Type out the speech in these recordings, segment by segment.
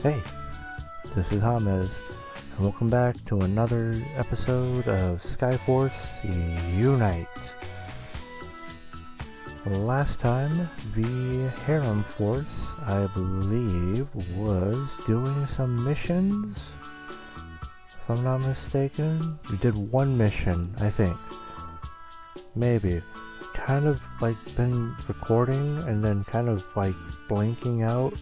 Hey, this is Hamez, and welcome back to another episode of Skyforce Unite. Last time, the Harem Force, I believe, was doing some missions, if I'm not mistaken. We did one mission, I think. Maybe. Kind of like been recording and then kind of like blanking out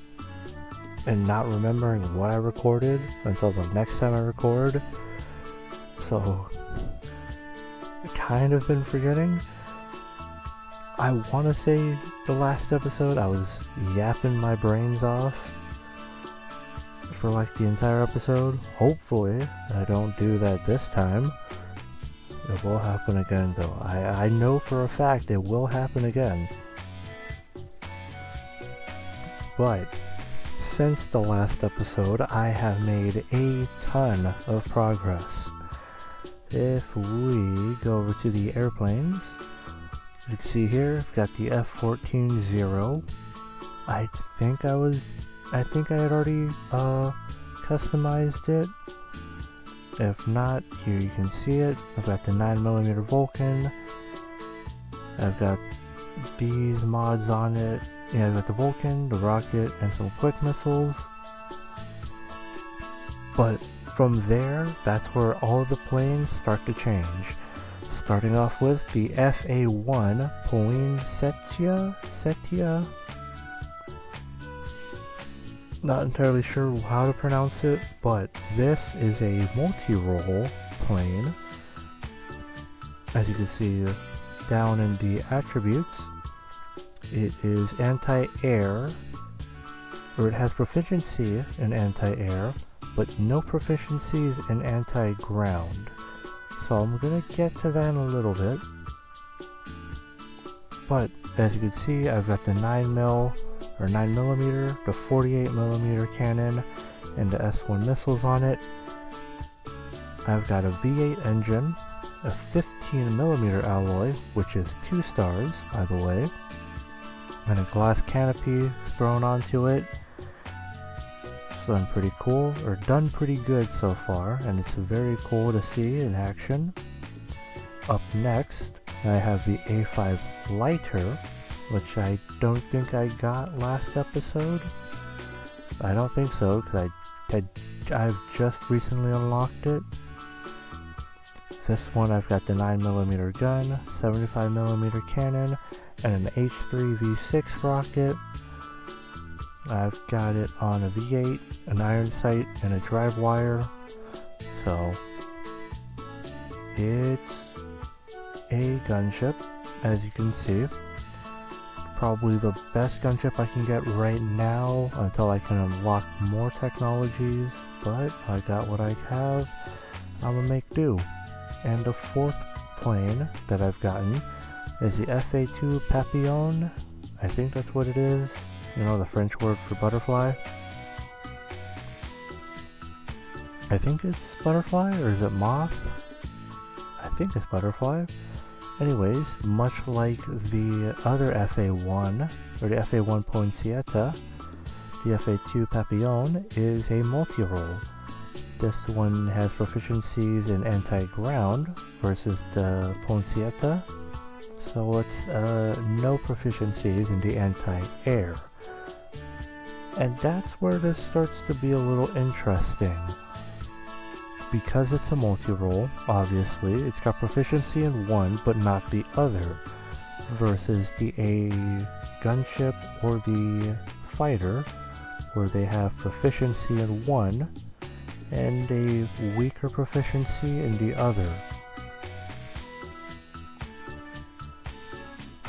and not remembering what I recorded until the next time I record. So, kind of been forgetting. I want to say the last episode I was yapping my brains off for like the entire episode. Hopefully I don't do that this time. It will happen again though. I know for a fact it will happen again. But since the last episode, I have made a ton of progress. If we go over to the airplanes, you can see here, I've got the F-14-0. I think I had already customized it. If not, here you can see it. I've got the 9mm Vulcan. I've got these mods on it. Yeah, I've got the Vulcan, the rocket, and some quick missiles. But from there, that's where all the planes start to change. Starting off with the FA-1 Poinsettia. Not entirely sure how to pronounce it, but this is a multi-role plane. As you can see down in the attributes, it is anti-air, or it has proficiency in anti-air, but no proficiencies in anti-ground. So I'm gonna get to that in a little bit. But as you can see, I've got the 9mm, the 48mm cannon, and the S1 missiles on it. I've got a V8 engine, a 15mm alloy, which is 2 stars, by the way, and a glass canopy thrown onto it. It's done pretty cool, or done pretty good so far, and it's very cool to see in action. Up next, I have the A5 Lighter, which I don't think I got last episode. I don't think so, because I've just recently unlocked it. This one I've got the 9mm gun, 75mm cannon, and an H3 V6 rocket. I've got it on a V8, an iron sight, and a drive wire. So it's a gunship, as you can see. Probably the best gunship I can get right now until I can unlock more technologies, but I got what I have. I'm gonna make do. And the fourth plane that I've gotten is the FA-2 Papillon. I think that's what it is. You know, the French word for butterfly. I think it's butterfly, or is it moth? I think it's butterfly. Anyways, much like the other FA-1, or the FA-1 Poinsettia, the FA-2 Papillon is a multi-role. This one has proficiencies in anti-ground versus the Poinsettia, so it's no proficiencies in the anti-air. And that's where this starts to be a little interesting. Because it's a multi-role, obviously, it's got proficiency in one but not the other, versus the gunship or the fighter, where they have proficiency in one and a weaker proficiency in the other.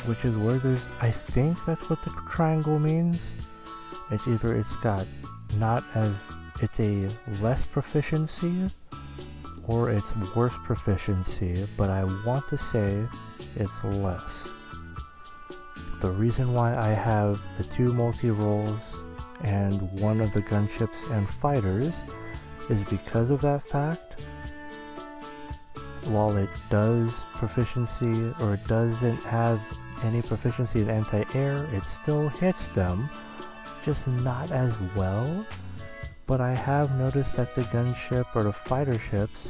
Which is where there's, I think that's what the triangle means. It's either it's got it's a less proficiency, or it's worse proficiency, but I want to say it's less. The reason why I have the 2 multi-roles and one of the gunships and fighters is because of that fact. While it does proficiency, or it doesn't have any proficiency in anti-air, it still hits them, just not as well. but I have noticed that the gunship or the fighter ships,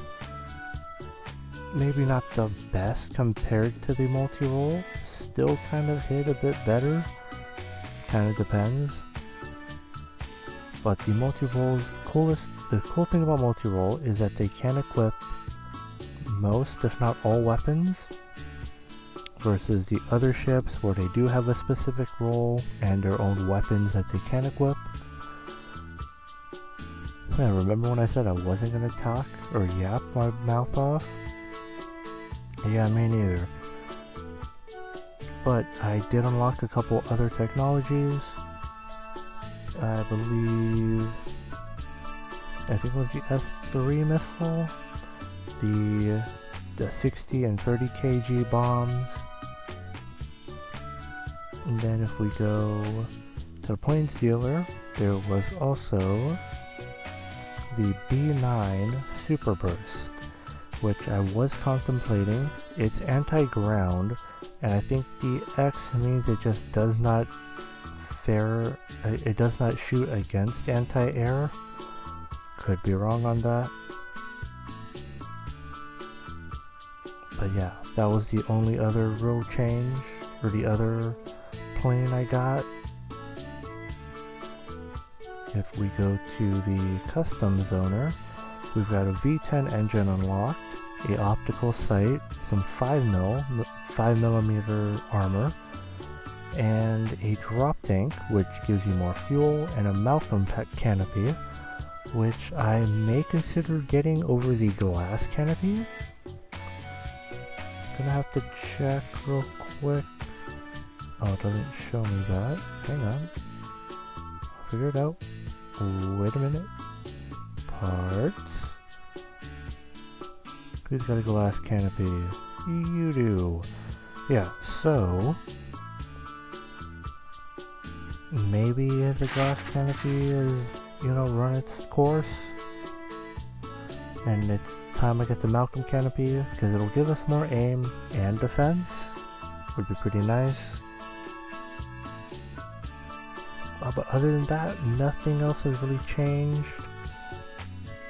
maybe not the best compared to the multi-role, still kind of hit a bit better. Kind of depends. But the multi-roles, the cool thing about multi-role is that they can equip most, if not all, weapons, versus the other ships where they do have a specific role and their own weapons that they can equip. Yeah, remember when I said I wasn't going to talk or yap my mouth off? Yeah, me neither. But I did unlock a couple other technologies. I think it was the S3 missile, the 60 and 30 kg bombs, and then if we go to the planes dealer, there was also the B9 Super Burst, which I was contemplating. It's anti-ground, and I think the X means it just does not it does not shoot against anti-air. Could be wrong on that. But yeah, that was the only other real change, or the other plane I got. If we go to the customs owner, we've got a V10 engine unlocked, a optical sight, some 5mm armor, and a drop tank, which gives you more fuel, and a Malcolm canopy, which I may consider getting over the glass canopy. Gonna have to check real quick. Oh, it doesn't show me that. Hang on. I'll figure it out. Wait a minute. Parts. Who's got a glass canopy? You do. Yeah, so maybe the glass canopy is, run its course, and it's time I get the Malcolm canopy, because it'll give us more aim and defense. Would be pretty nice. But other than that, nothing else has really changed.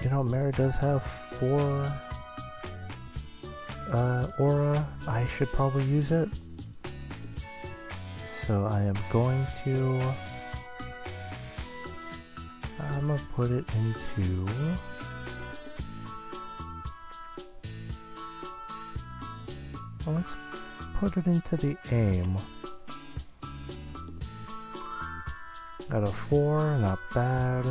Mara does have 4 aura. I should probably use it. So I am going to... I'm going to put it into... Well, let's put it into the aim. Got a 4, not bad.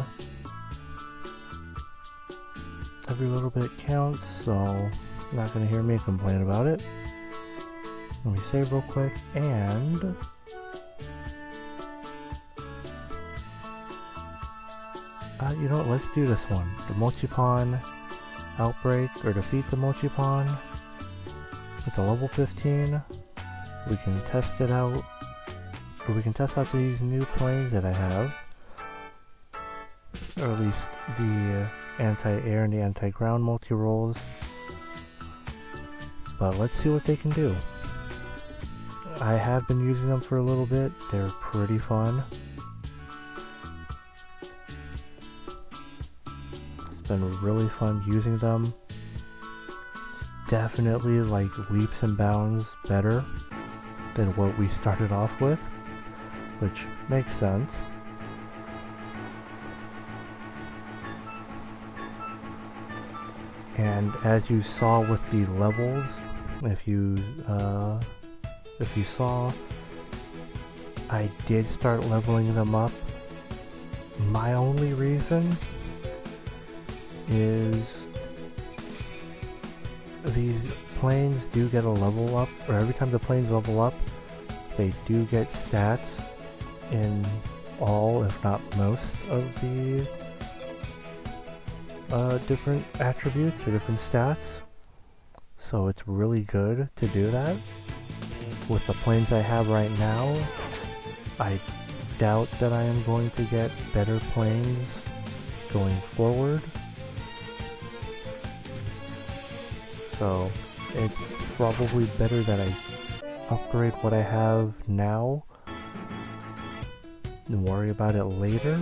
Every little bit counts, so you're not going to hear me complain about it. Let me save real quick, and... you know what, let's do this one. The Multipawn Outbreak, or Defeat the Multipawn. It's a level 15. We can test it out. Or we can test out these new planes that I have. Or at least the anti-air and the anti-ground multi-rolls. But let's see what they can do. I have been using them for a little bit. They're pretty fun. It's been really fun using them. It's definitely like leaps and bounds better than what we started off with, which makes sense. And as you saw with the levels, if you saw, I did start leveling them up. My only reason is these planes do get a level up, or every time the planes level up, they do get stats in all, if not most, of the different attributes or different stats. So it's really good to do that. With the planes I have right now, I doubt that I am going to get better planes going forward. So it's probably better that I upgrade what I have now and worry about it later.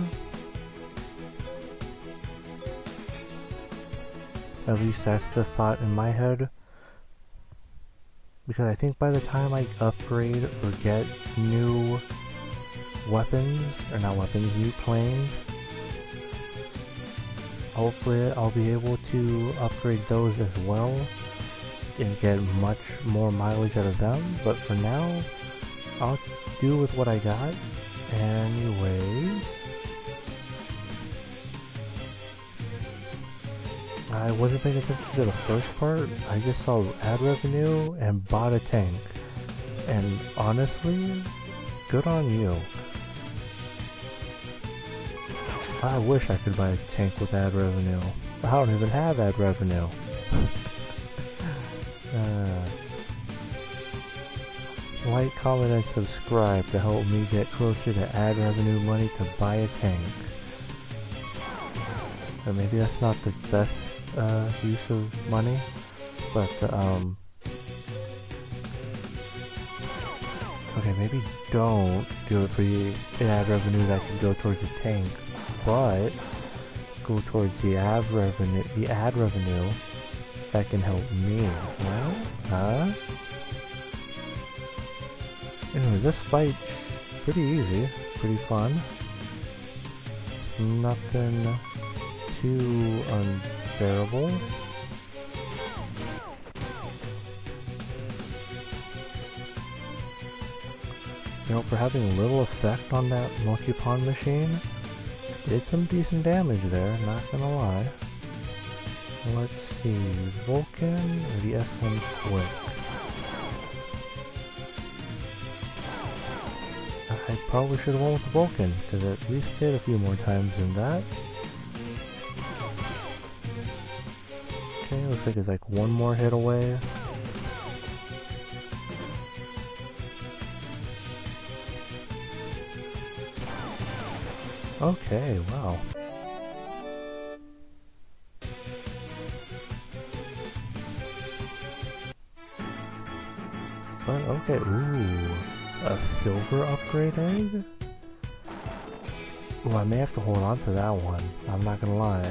At least that's the thought in my head. Because I think by the time I upgrade or get new weapons, or not weapons, new planes, hopefully I'll be able to upgrade those as well and get much more mileage out of them. But for now, I'll do with what I got. Anyways, I wasn't paying attention to the first part. I just saw ad revenue and bought a tank. And honestly, good on you. I wish I could buy a tank with ad revenue. I don't even have ad revenue. Like, comment, and subscribe to help me get closer to ad revenue money to buy a tank. Or maybe that's not the best use of money, but okay, maybe don't do it for the ad revenue that can go towards the tank, but go towards the ad revenue that can help me. Well, anyway, this fight's pretty easy, pretty fun. Nothing too unbearable. You know, for having little effect on that multi-pawn machine, did some decent damage there, not gonna lie. Let's see, Vulcan or the S1 Quick? I probably should have went with the Vulcan, because at least hit a few more times than that. Okay, looks like it's like one more hit away. Okay, wow. But okay, ooh, a silver upgrade egg? Ooh, I may have to hold on to that one. I'm not gonna lie.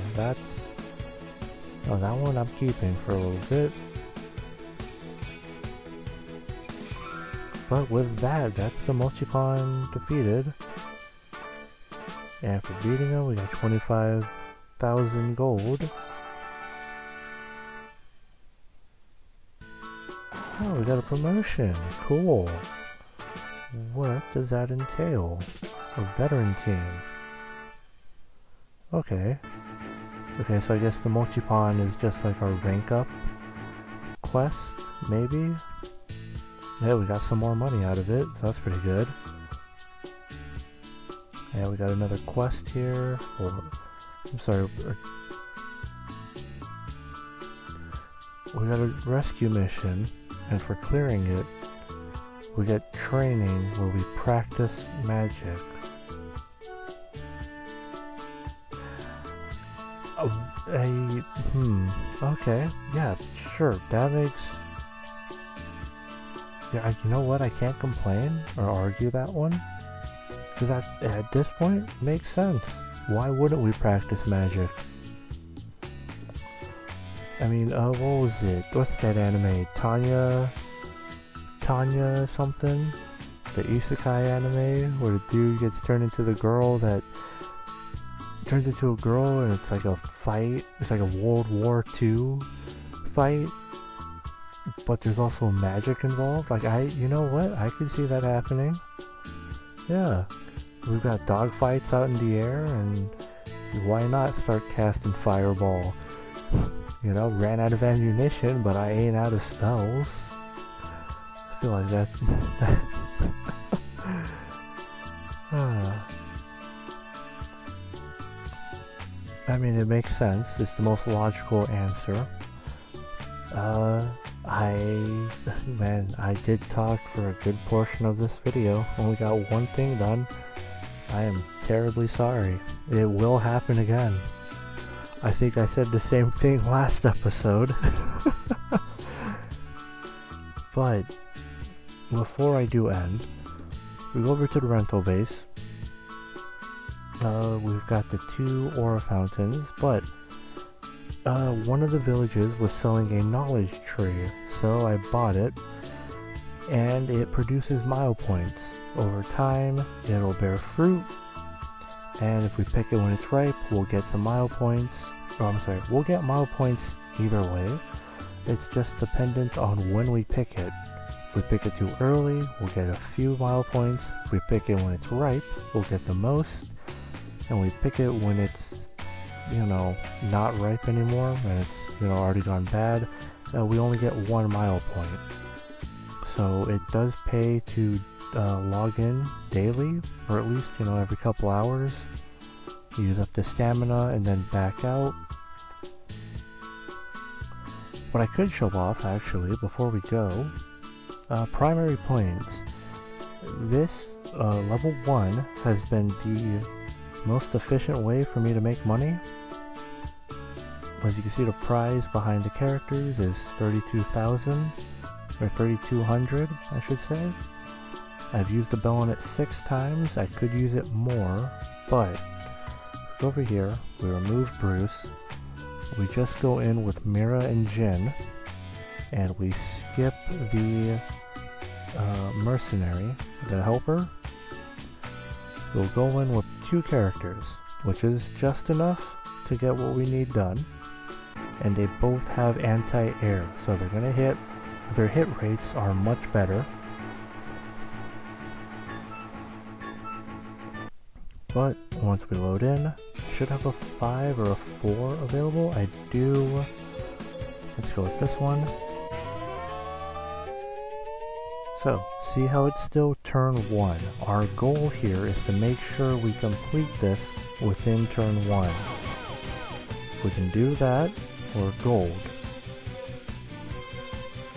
Oh, that one I'm keeping for a little bit. But with that, that's the multi-pawn defeated. And for beating him, we got 25,000 gold. Oh, we got a promotion. Cool. What does that entail? A veteran team. Okay. Okay, so I guess the multi-pawn is just like our rank up quest, maybe? Yeah, we got some more money out of it, so that's pretty good. Yeah, we got another quest here, I'm sorry, we got a rescue mission, and for clearing it, we get training where we practice magic. Okay, yeah, sure, that makes... Yeah, you know what, I can't complain or argue that one. Because at this point, makes sense. Why wouldn't we practice magic? I mean, what was it? What's that anime? Tanya something? The isekai anime? Where the dude gets turned into the girl that... Turns into a girl and it's like a fight. It's like a World War II fight. But there's also magic involved. Like, you know what? I could see that happening. Yeah. We've got dogfights out in the air, and why not start casting Fireball? You know, ran out of ammunition, but I ain't out of spells. I feel like that... I mean, it makes sense. It's the most logical answer. Man, I did talk for a good portion of this video. Only got one thing done. I am terribly sorry. It will happen again. I think I said the same thing last episode. But before I do end, we go over to the rental base. We've got the 2 aura fountains, but one of the villages was selling a knowledge tree, so I bought it, and it produces mile points. Over time, it'll bear fruit, and if we pick it when it's ripe, we'll get some mile points. We'll get mile points either way. It's just dependent on when we pick it. If we pick it too early, we'll get a few mile points. If we pick it when it's ripe, we'll get the most. And we pick it when it's, not ripe anymore, and it's, already gone bad, we only get 1 mile point. So it does pay to log in daily, or at least, every couple hours. Use up the stamina and then back out. What I could show off, actually, before we go, primary planes. This, level 1, has been the most efficient way for me to make money. As you can see, the prize behind the characters is 32,000, or 3,200, I should say. I've used the bell on it 6 times. I could use it more, but over here, we remove Bruce. We just go in with Mira and Jin, and we skip the mercenary, the helper. We'll go in with 2 characters, which is just enough to get what we need done. And they both have anti-air, so they're gonna hit. Their hit rates are much better. But once we load in, I should have a 5 or a 4 available. I do. Let's go with this one. So, see how it's still turn 1. Our goal here is to make sure we complete this within turn 1. If we can do that, we're gold.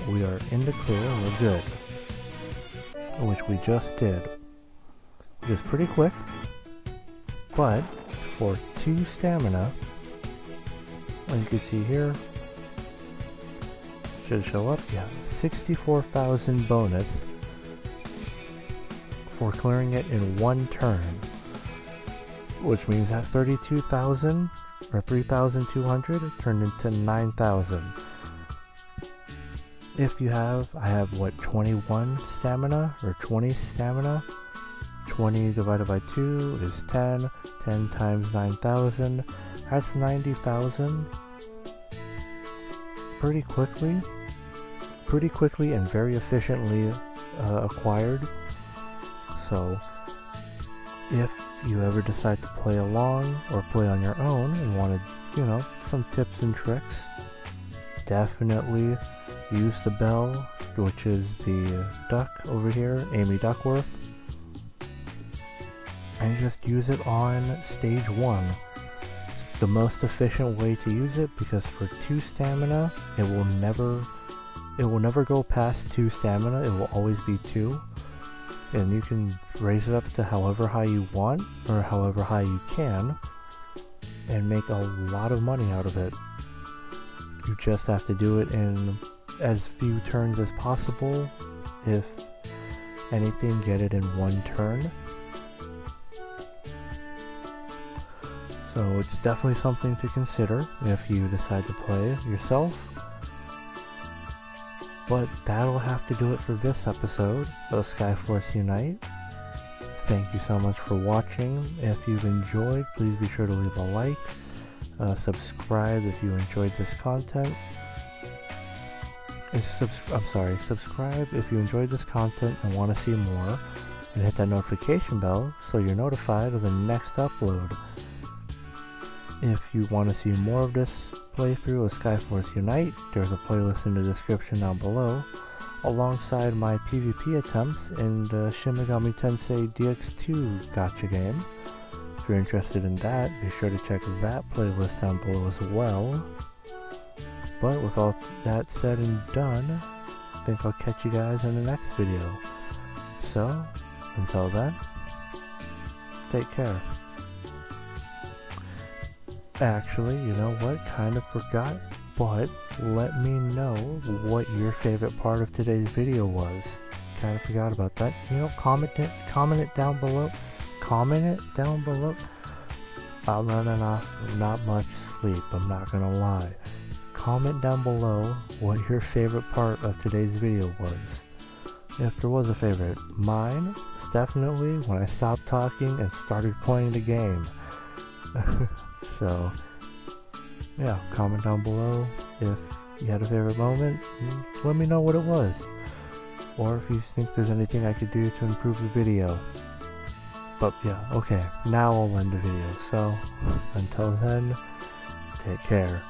We are in the clear, we're good. Which we just did. Which is pretty quick. But, for 2 stamina, as you can see here, should show up, yeah, 64,000 bonus for clearing it in 1 turn, which means that 32,000 or 3,200 turned into 9,000. If you have, I have 21 stamina or 20 stamina. 20 divided by 2 is 10. 10 times 9,000, that's 90,000. Pretty quickly and very efficiently acquired. So if you ever decide to play along or play on your own and wanted, some tips and tricks, definitely use the bell, which is the duck over here, Amy Duckworth, and just use it on stage 1. The most efficient way to use it, because for 2 stamina, it will never go past 2 stamina. It will always be 2, and you can raise it up to however high you want or however high you can and make a lot of money out of it. You just have to do it in as few turns as possible. If anything, get it in 1 turn. So it's definitely something to consider if you decide to play yourself. But that'll have to do it for this episode of Skyforce Unite. Thank you so much for watching. If you've enjoyed, please be sure to leave a like. Subscribe if you enjoyed this content. Subscribe if you enjoyed this content and want to see more. And hit that notification bell so you're notified of the next upload. If you want to see more of this playthrough of Skyforce Unite, there's a playlist in the description down below, alongside my PvP attempts in the Shin Megami Tensei DX2 gacha game. If you're interested in that, be sure to check that playlist down below as well. But with all that said and done, I think I'll catch you guys in the next video. So, until then, take care. Actually, you know what? Kind of forgot, but let me know what your favorite part of today's video was. Kind of forgot about that. Comment it down below. Comment it down below. I'm running off not much sleep, I'm not gonna lie. Comment down below what your favorite part of today's video was. If there was a favorite. Mine is definitely when I stopped talking and started playing the game. So, yeah, comment down below if you had a favorite moment. Let me know what it was. Or if you think there's anything I could do to improve the video. But yeah, okay, now I'll end the video. So, until then, take care.